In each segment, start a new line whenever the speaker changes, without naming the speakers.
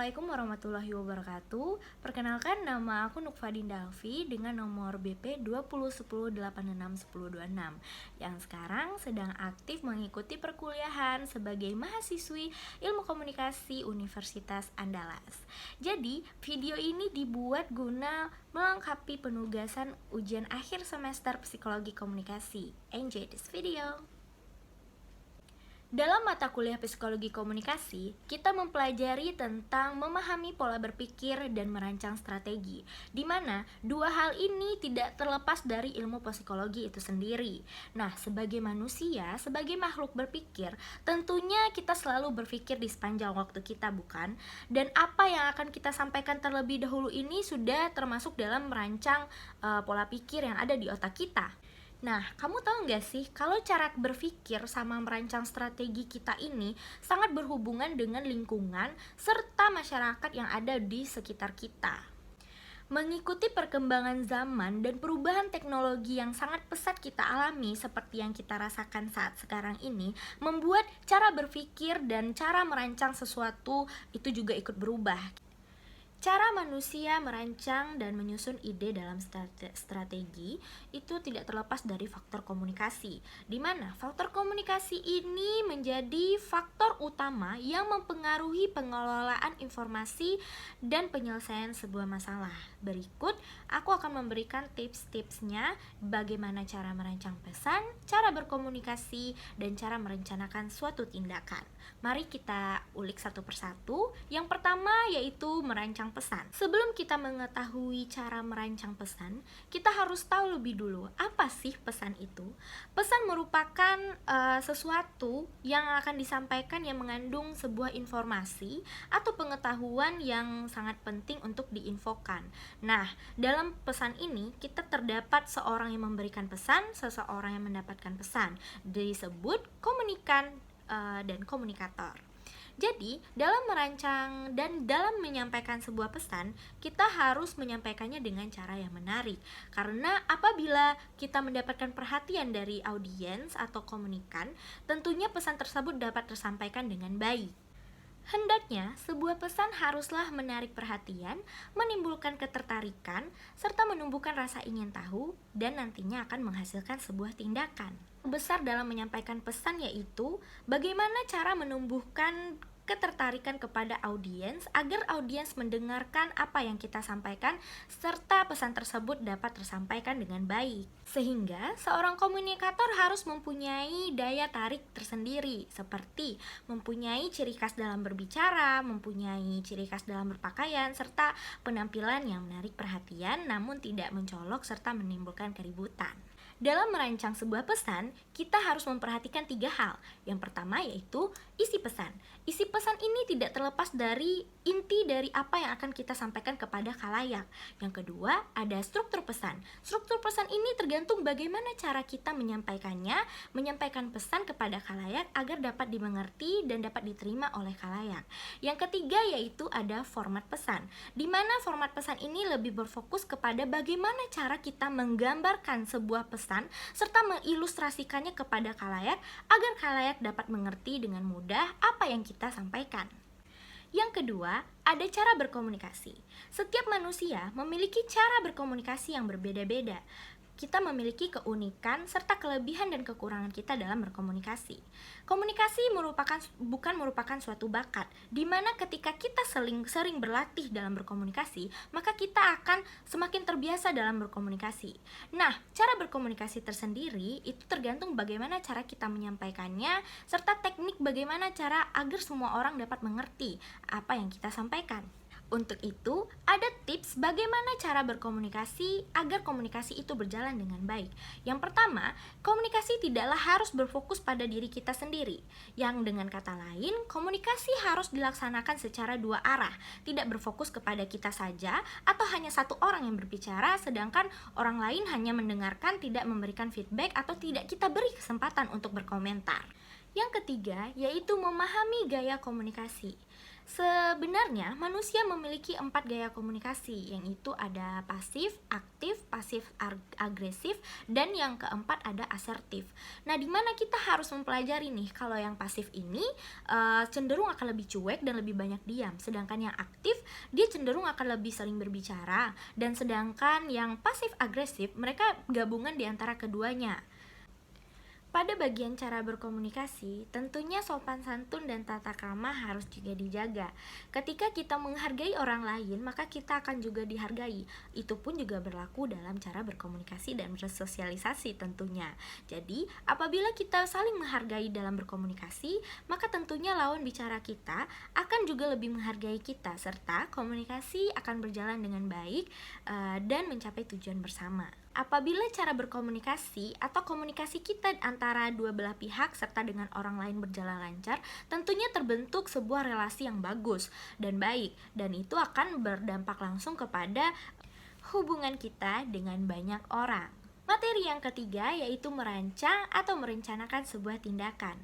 Assalamualaikum warahmatullahi wabarakatuh. Perkenalkan, nama aku Nukfadin Dalfi dengan nomor BP 2010861026 yang sekarang sedang aktif mengikuti perkuliahan sebagai mahasiswi Ilmu Komunikasi Universitas Andalas. Jadi, video ini dibuat guna melengkapi penugasan ujian akhir semester Psikologi Komunikasi. Enjoy this video. Dalam mata kuliah Psikologi Komunikasi, kita mempelajari tentang memahami pola berpikir dan merancang strategi, di mana dua hal ini tidak terlepas dari ilmu psikologi itu sendiri. Nah, sebagai manusia, sebagai makhluk berpikir, tentunya kita selalu berpikir di sepanjang waktu kita, bukan? Dan apa yang akan kita sampaikan terlebih dahulu ini sudah termasuk dalam merancang pola pikir yang ada di otak kita. Nah, kamu tahu nggak sih kalau cara berpikir sama merancang strategi kita ini sangat berhubungan dengan lingkungan serta masyarakat yang ada di sekitar kita. Mengikuti perkembangan zaman dan perubahan teknologi yang sangat pesat kita alami seperti yang kita rasakan saat sekarang ini, membuat cara berpikir dan cara merancang sesuatu itu juga ikut berubah. Cara manusia merancang dan menyusun ide dalam strategi itu tidak terlepas dari faktor komunikasi, di mana faktor komunikasi ini menjadi faktor utama yang mempengaruhi pengelolaan informasi dan penyelesaian sebuah masalah. Berikut, aku akan memberikan tips-tipsnya bagaimana cara merancang pesan, cara berkomunikasi, dan cara merencanakan suatu tindakan. Mari kita ulik satu persatu. Yang pertama yaitu merancang pesan. Sebelum kita mengetahui cara merancang pesan, kita harus tahu lebih dulu apa sih pesan itu. Pesan merupakan sesuatu yang akan disampaikan yang mengandung sebuah informasi atau pengetahuan yang sangat penting untuk diinfokan. Nah, dalam pesan ini kita terdapat seorang yang memberikan pesan, seseorang yang mendapatkan pesan. Disebut komunikan dan komunikator. Jadi, dalam merancang dan dalam menyampaikan sebuah pesan, kita harus menyampaikannya dengan cara yang menarik. Karena apabila kita mendapatkan perhatian dari audiens atau komunikan, tentunya pesan tersebut dapat tersampaikan dengan baik. Hendaknya, sebuah pesan haruslah menarik perhatian, menimbulkan ketertarikan, serta menumbuhkan rasa ingin tahu, dan nantinya akan menghasilkan sebuah tindakan. Besar dalam menyampaikan pesan yaitu bagaimana cara menumbuhkan ketertarikan kepada audiens agar audiens mendengarkan apa yang kita sampaikan serta pesan tersebut dapat tersampaikan dengan baik. Sehingga seorang komunikator harus mempunyai daya tarik tersendiri seperti mempunyai ciri khas dalam berbicara, mempunyai ciri khas dalam berpakaian, serta penampilan yang menarik perhatian namun tidak mencolok serta menimbulkan keributan. Dalam merancang sebuah pesan, kita harus memperhatikan 3 hal. Yang pertama yaitu isi pesan. Isi pesan ini tidak terlepas dari inti dari apa yang akan kita sampaikan kepada khalayak. Yang kedua, ada struktur pesan. Struktur pesan ini tergantung bagaimana cara kita menyampaikannya, menyampaikan pesan kepada khalayak agar dapat dimengerti dan dapat diterima oleh khalayak. Yang ketiga yaitu ada format pesan, di mana format pesan ini lebih berfokus kepada bagaimana cara kita menggambarkan sebuah pesan serta mengilustrasikannya kepada khalayak agar khalayak dapat mengerti dengan mudah apa yang kita sampaikan. Yang kedua, ada cara berkomunikasi. Setiap manusia memiliki cara berkomunikasi yang berbeda-beda. Kita memiliki keunikan serta kelebihan dan kekurangan kita dalam berkomunikasi. Komunikasi bukan merupakan suatu bakat, di mana ketika kita sering berlatih dalam berkomunikasi, maka kita akan semakin terbiasa dalam berkomunikasi. Nah, cara berkomunikasi tersendiri itu tergantung bagaimana cara kita menyampaikannya, serta teknik bagaimana cara agar semua orang dapat mengerti apa yang kita sampaikan. Untuk itu, ada tips bagaimana cara berkomunikasi agar komunikasi itu berjalan dengan baik. Yang pertama, komunikasi tidaklah harus berfokus pada diri kita sendiri. Yang dengan kata lain, komunikasi harus dilaksanakan secara dua arah, tidak berfokus kepada kita saja atau hanya satu orang yang berbicara, sedangkan orang lain hanya mendengarkan, tidak memberikan feedback atau tidak kita beri kesempatan untuk berkomentar. Yang ketiga, yaitu memahami gaya komunikasi. Sebenarnya manusia memiliki 4 gaya komunikasi, yang itu ada pasif, aktif, agresif, dan yang keempat ada asertif. Nah, di mana kita harus mempelajari nih, kalau yang pasif ini cenderung akan lebih cuek dan lebih banyak diam, sedangkan yang aktif dia cenderung akan lebih sering berbicara, dan sedangkan yang pasif agresif mereka gabungan di antara keduanya. Pada bagian cara berkomunikasi, tentunya sopan santun dan tata krama harus juga dijaga. Ketika kita menghargai orang lain, maka kita akan juga dihargai. Itu pun juga berlaku dalam cara berkomunikasi dan bersosialisasi tentunya. Jadi, apabila kita saling menghargai dalam berkomunikasi, maka tentunya lawan bicara kita akan juga lebih menghargai kita, serta komunikasi akan berjalan dengan baik dan mencapai tujuan bersama. Apabila cara berkomunikasi atau komunikasi kita antara dua belah pihak serta dengan orang lain berjalan lancar, tentunya terbentuk sebuah relasi yang bagus dan baik, dan itu akan berdampak langsung kepada hubungan kita dengan banyak orang. Materi yang ketiga yaitu merancang atau merencanakan sebuah tindakan.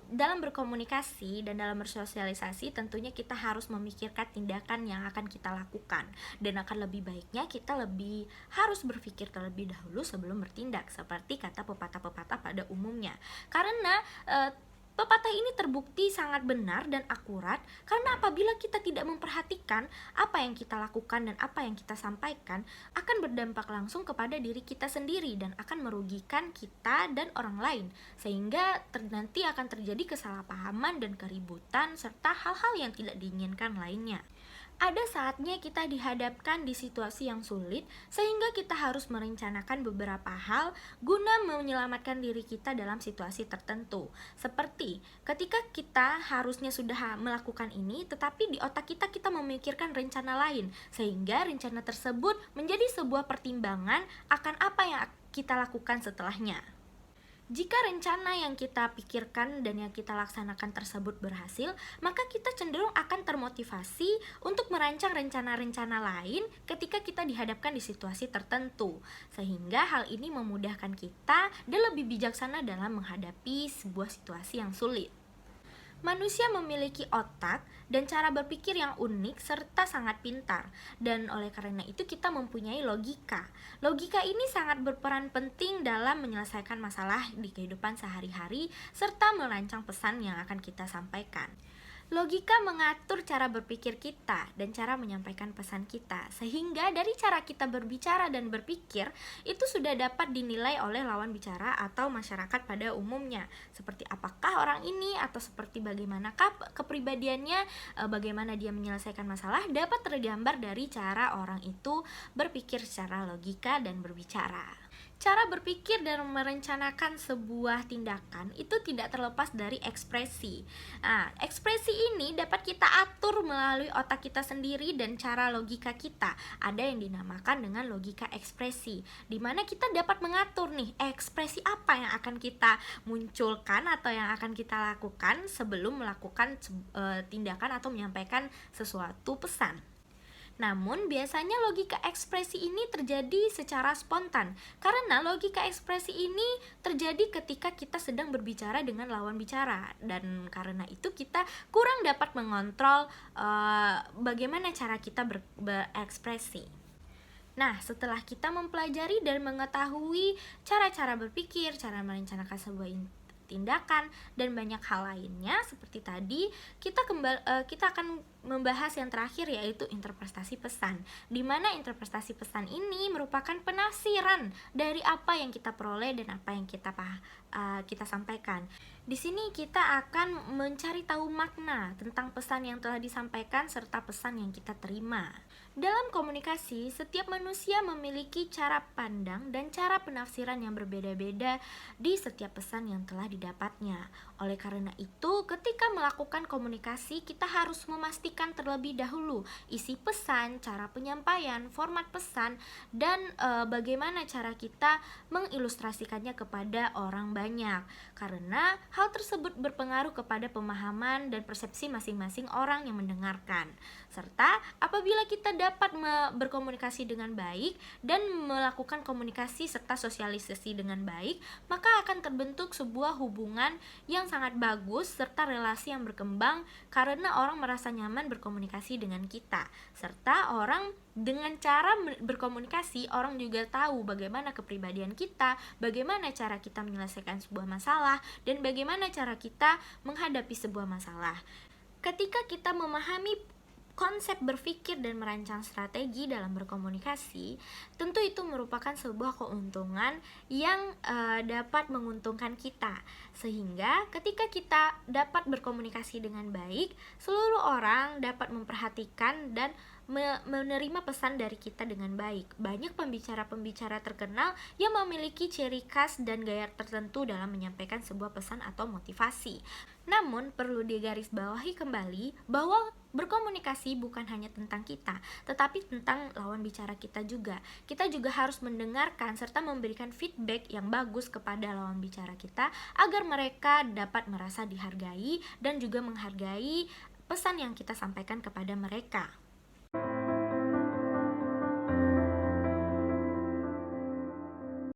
Dalam berkomunikasi dan dalam bersosialisasi, tentunya kita harus memikirkan tindakan yang akan kita lakukan, dan akan lebih baiknya kita lebih harus berpikir terlebih dahulu sebelum bertindak, seperti kata pepatah-pepatah pada umumnya. Karena pepatah ini terbukti sangat benar dan akurat, karena apabila kita tidak memperhatikan apa yang kita lakukan dan apa yang kita sampaikan, akan berdampak langsung kepada diri kita sendiri dan akan merugikan kita dan orang lain, sehingga nanti akan terjadi kesalahpahaman dan keributan serta hal-hal yang tidak diinginkan lainnya. Ada saatnya kita dihadapkan di situasi yang sulit, sehingga kita harus merencanakan beberapa hal guna menyelamatkan diri kita dalam situasi tertentu. Seperti ketika kita harusnya sudah melakukan ini, tetapi di otak kita memikirkan rencana lain, sehingga rencana tersebut menjadi sebuah pertimbangan akan apa yang kita lakukan setelahnya. Jika rencana yang kita pikirkan dan yang kita laksanakan tersebut berhasil, maka kita cenderung akan termotivasi untuk merancang rencana-rencana lain ketika kita dihadapkan di situasi tertentu. Sehingga hal ini memudahkan kita dan lebih bijaksana dalam menghadapi sebuah situasi yang sulit. Manusia memiliki otak dan cara berpikir yang unik serta sangat pintar, dan oleh karena itu kita mempunyai logika. Logika ini sangat berperan penting dalam menyelesaikan masalah di kehidupan sehari-hari serta merancang pesan yang akan kita sampaikan. Logika mengatur cara berpikir kita dan cara menyampaikan pesan kita, sehingga dari cara kita berbicara dan berpikir itu sudah dapat dinilai oleh lawan bicara atau masyarakat pada umumnya, seperti apakah orang ini atau seperti bagaimanakah kepribadiannya, bagaimana dia menyelesaikan masalah, dapat tergambar dari cara orang itu berpikir secara logika dan berbicara. Cara berpikir dan merencanakan sebuah tindakan itu tidak terlepas dari ekspresi. Nah, ekspresi ini dapat kita atur melalui otak kita sendiri dan cara logika kita. Ada yang dinamakan dengan logika ekspresi, di mana kita dapat mengatur nih ekspresi apa yang akan kita munculkan atau yang akan kita lakukan sebelum melakukan tindakan atau menyampaikan sesuatu pesan. Namun, biasanya logika ekspresi ini terjadi secara spontan, karena logika ekspresi ini terjadi ketika kita sedang berbicara dengan lawan bicara, dan karena itu kita kurang dapat mengontrol bagaimana cara kita berekspresi. Nah, setelah kita mempelajari dan mengetahui cara-cara berpikir, cara merencanakan sebuah tindakan, dan banyak hal lainnya seperti tadi, kita akan membahas yang terakhir, yaitu interpretasi pesan, di mana interpretasi pesan ini merupakan penafsiran dari apa yang kita peroleh dan apa yang kita sampaikan. Di sini kita akan mencari tahu makna tentang pesan yang telah disampaikan serta pesan yang kita terima. Dalam komunikasi, setiap manusia memiliki cara pandang dan cara penafsiran yang berbeda-beda di setiap pesan yang telah didapatnya. Oleh karena itu, ketika melakukan komunikasi, kita harus memastikan terlebih dahulu isi pesan, cara penyampaian, format pesan, dan bagaimana cara kita mengilustrasikannya kepada orang banyak. Karena hal tersebut berpengaruh kepada pemahaman dan persepsi masing-masing orang yang mendengarkan. Serta apabila kita dapat berkomunikasi dengan baik dan melakukan komunikasi serta sosialisasi dengan baik, maka akan terbentuk sebuah hubungan yang sangat bagus serta relasi yang berkembang karena orang merasa nyaman berkomunikasi dengan kita. Serta orang dengan cara berkomunikasi, orang juga tahu bagaimana kepribadian kita, bagaimana cara kita menyelesaikan sebuah masalah, dan bagaimana cara kita menghadapi sebuah masalah. Ketika kita memahami konsep berpikir dan merancang strategi dalam berkomunikasi, tentu itu merupakan sebuah keuntungan yang dapat menguntungkan kita. Sehingga ketika kita dapat berkomunikasi dengan baik, seluruh orang dapat memperhatikan dan menerima pesan dari kita dengan baik. Banyak pembicara-pembicara terkenal yang memiliki ciri khas dan gaya tertentu dalam menyampaikan sebuah pesan atau motivasi. Namun, perlu digarisbawahi kembali bahwa berkomunikasi bukan hanya tentang kita, tetapi tentang lawan bicara kita juga. Kita juga harus mendengarkan serta memberikan feedback yang bagus kepada lawan bicara kita agar mereka dapat merasa dihargai dan juga menghargai pesan yang kita sampaikan kepada mereka.